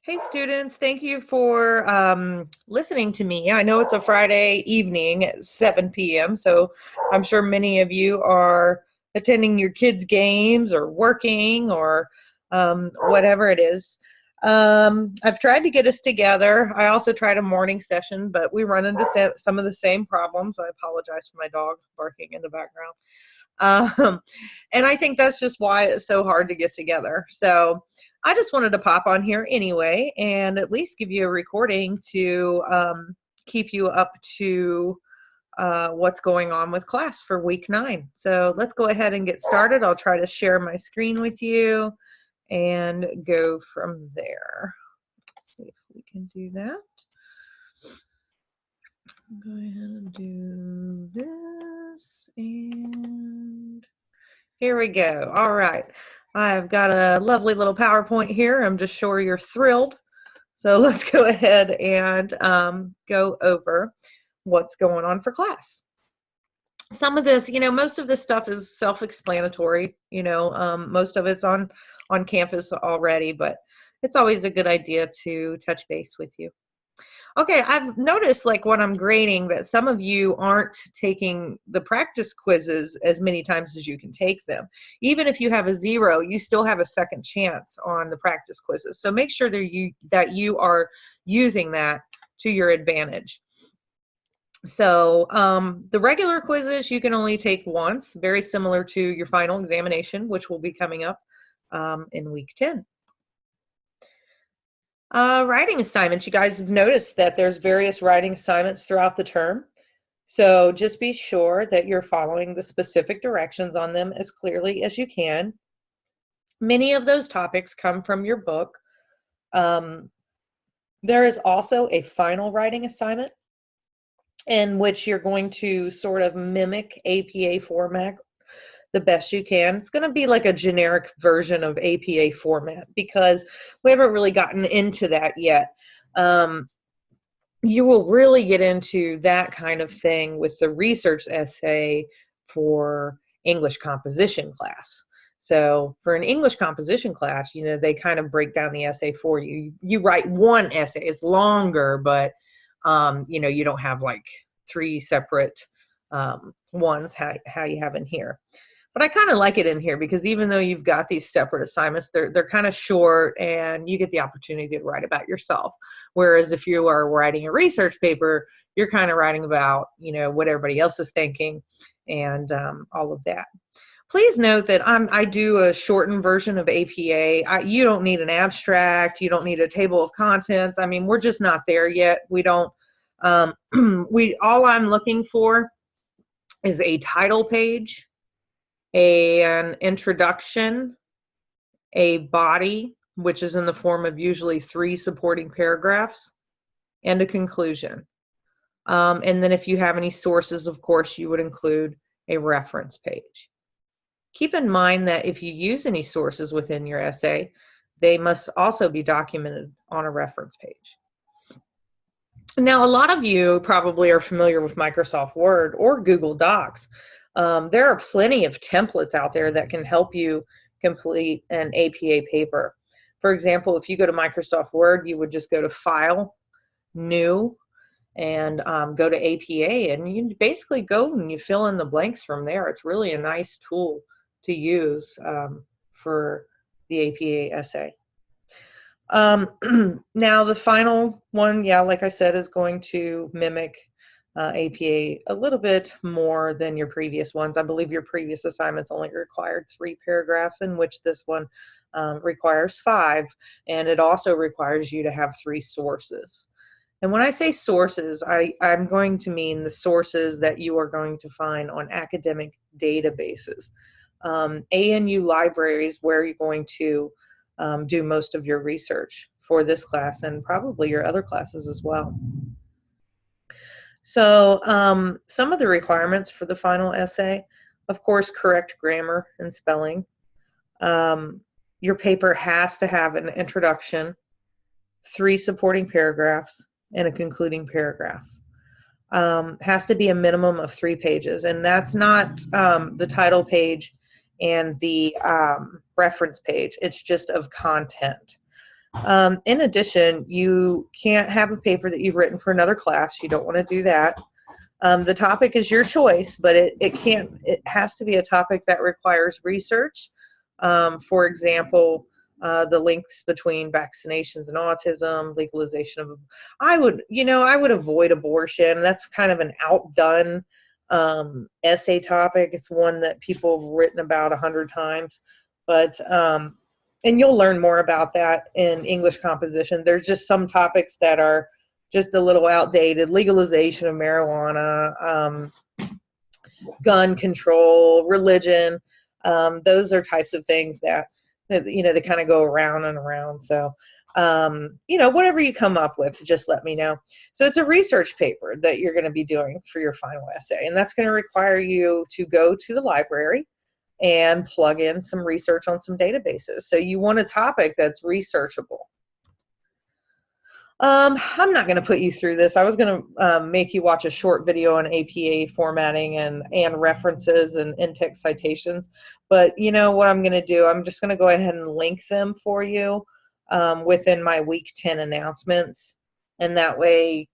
Hey students, thank you for listening to me. I know it's a Friday evening at 7 p.m., so I'm sure many of you are attending your kids' games or working or whatever it is. I've tried to get us together. I also tried a morning session, but we run into some of the same problems. I apologize for my dog barking in the background. Um, and I think that's just why it's so hard to get together. So I just wanted to pop on here anyway and at least give you a recording to keep you up to what's going on with class for week 9. So let's go ahead and get started. I'll try to share my screen with you and go from there. Let's see if we can do that. Go ahead and do this, and here we go. All right. I've got a lovely little PowerPoint here. I'm just sure you're thrilled. So let's go ahead and go over what's going on for class. Some of this, most of this stuff is self-explanatory. Most of it's on campus already, but it's always a good idea to touch base with you. Okay, I've noticed, like, when I'm grading, that some of you aren't taking the practice quizzes as many times as you can take them. Even if you have a 0, you still have a second chance on the practice quizzes. So make sure that you are using that to your advantage. So the regular quizzes you can only take once, very similar to your final examination, which will be coming up in week 10. Writing assignments. You guys have noticed that there's various writing assignments throughout the term. So just be sure that you're following the specific directions on them as clearly as you can. Many of those topics come from your book. There is also a final writing assignment in which you're going to sort of mimic APA format the best you can. It's going to be like a generic version of APA format because we haven't really gotten into that yet. You will really get into that kind of thing with the research essay for English composition class. So for an English composition class, they kind of break down the essay for you. You write one essay. It's longer, but you don't have like 3 separate ones how you have in here. But I kind of like it in here because even though you've got these separate assignments, they're kind of short and you get the opportunity to write about yourself. Whereas if you are writing a research paper, you're kind of writing about, what everybody else is thinking and all of that. Please note that I do a shortened version of APA. You don't need an abstract. You don't need a table of contents. I mean, we're just not there yet. We don't, all I'm looking for is a title page, an introduction, a body, which is in the form of usually 3 supporting paragraphs, and a conclusion. And then if you have any sources, of course, you would include a reference page. Keep in mind that if you use any sources within your essay, they must also be documented on a reference page. Now, a lot of you probably are familiar with Microsoft Word or Google Docs. There are plenty of templates out there that can help you complete an APA paper. For example, if you go to Microsoft Word, you would just go to File, New, and go to APA, and you basically go and you fill in the blanks from there. It's really a nice tool to use for the APA essay. Now the final one, like I said, is going to mimic APA a little bit more than your previous ones. I believe your previous assignments only required 3 paragraphs, in which this one requires 5, and it also requires you to have 3 sources. And when I say sources, I'm going to mean the sources that you are going to find on academic databases. ANU libraries, where you're going to do most of your research for this class and probably your other classes as well. So some of the requirements for the final essay, of course, correct grammar and spelling. Your paper has to have an introduction, 3 supporting paragraphs, and a concluding paragraph. Has to be a minimum of 3 pages, and that's not the title page and the reference page. It's just of content. In addition, you can't have a paper that you've written for another class. You don't want to do that. The topic is your choice, but it has to be a topic that requires research. For example, the links between vaccinations and autism, legalization of, I would avoid abortion. That's kind of an outdone essay topic. It's one that people have written about 100 times, but and you'll learn more about that in English composition. There's just some topics that are just a little outdated. Legalization of marijuana, gun control, religion. Those are types of things that they kind of go around and around. So whatever you come up with, just let me know. So it's a research paper that you're going to be doing for your final essay, and that's going to require you to go to the library and plug in some research on some databases. So you want a topic that's researchable. I'm not going to put you through this. I was going to make you watch a short video on APA formatting and references and in-text citations. But you know what I'm going to do? I'm just going to go ahead and link them for you within my week 10 announcements. And that way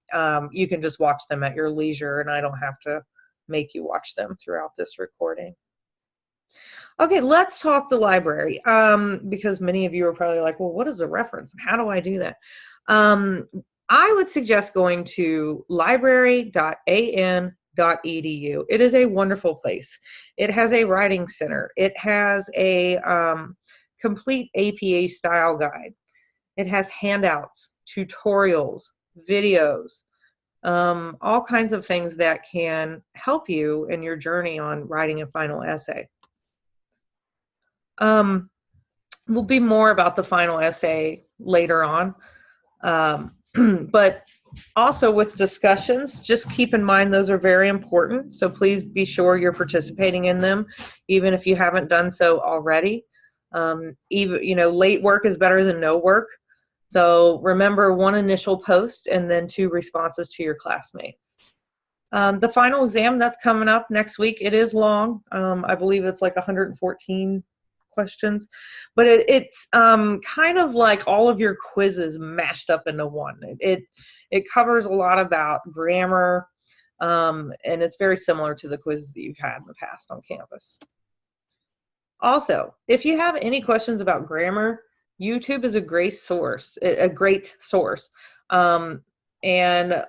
you can just watch them at your leisure, and I don't have to make you watch them throughout this recording. Okay, let's talk the library, because many of you are probably like, well, what is a reference? How do I do that? I would suggest going to library.an.edu. It is a wonderful place. It has a writing center. It has a complete APA style guide. It has handouts, tutorials, videos, all kinds of things that can help you in your journey on writing a final essay. Will be more about the final essay later on. But also with discussions, just keep in mind those are very important. So please be sure you're participating in them, even if you haven't done so already. Even, late work is better than no work. So remember 1 initial post and then 2 responses to your classmates. The final exam that's coming up next week, it is long. I believe it's like 114 questions, but it's kind of like all of your quizzes mashed up into one. It covers a lot about grammar, and it's very similar to the quizzes that you've had in the past on campus. Also, if you have any questions about grammar, YouTube is a great source. And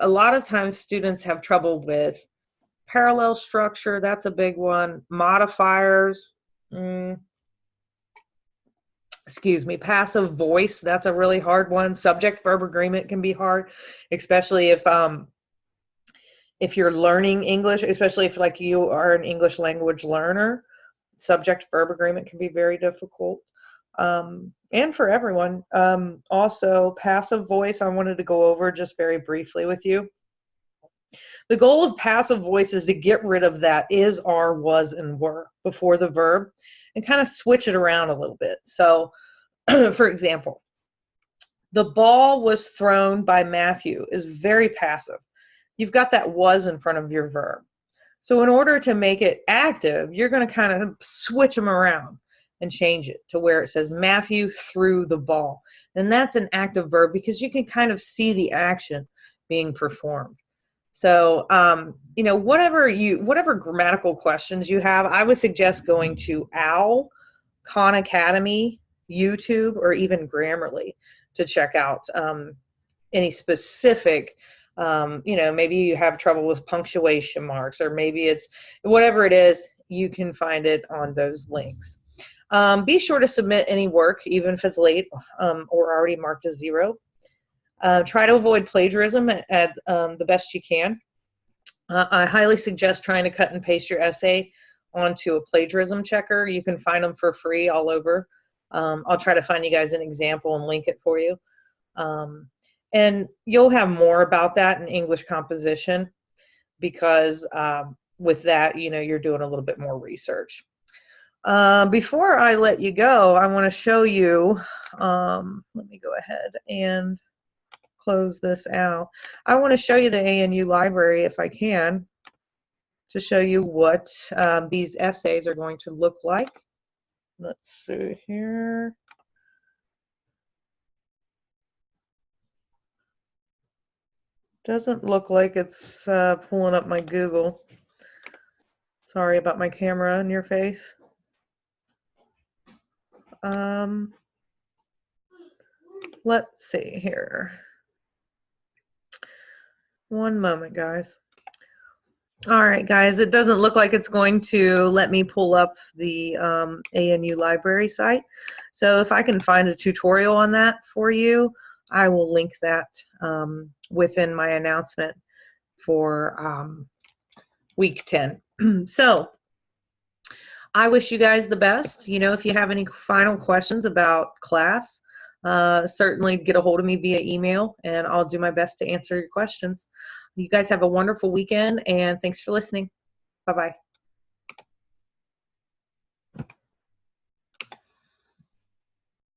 a lot of times students have trouble with parallel structure. That's a big one. Modifiers. Passive voice, that's a really hard one. Subject-verb agreement can be hard, especially if you're learning English, especially if like you are an English language learner. Subject-verb agreement can be very difficult, and for everyone. Also, passive voice, I wanted to go over just very briefly with you. The goal of passive voice is to get rid of that is, are, was, and were before the verb, and kind of switch it around a little bit. So, for example, the ball was thrown by Matthew is very passive. You've got that was in front of your verb. So in order to make it active, you're going to kind of switch them around and change it to where it says Matthew threw the ball. And that's an active verb because you can kind of see the action being performed. So, whatever grammatical questions you have, I would suggest going to OWL, Khan Academy, YouTube, or even Grammarly to check out any specific, maybe you have trouble with punctuation marks, or maybe it's whatever it is, you can find it on those links. Be sure to submit any work, even if it's late or already marked as 0. Try to avoid plagiarism at the best you can. I highly suggest trying to cut and paste your essay onto a plagiarism checker. You can find them for free all over. I'll try to find you guys an example and link it for you. And you'll have more about that in English composition because with that, you're doing a little bit more research. Before I let you go, I want to show you, let me go ahead and close this out. I want to show you the ANU library if I can, to show you what these essays are going to look like. Let's see here. Doesn't look like it's pulling up my Google. Sorry about my camera in your face. Let's see here. One moment, guys. All right, guys, it doesn't look like it's going to let me pull up the ANU library site. So if I can find a tutorial on that for you, I will link that within my announcement for week 10. So I wish you guys the best. You know, if you have any final questions about class, certainly get a hold of me via email, and I'll do my best to answer your questions. You guys have a wonderful weekend, and thanks for listening. Bye-bye.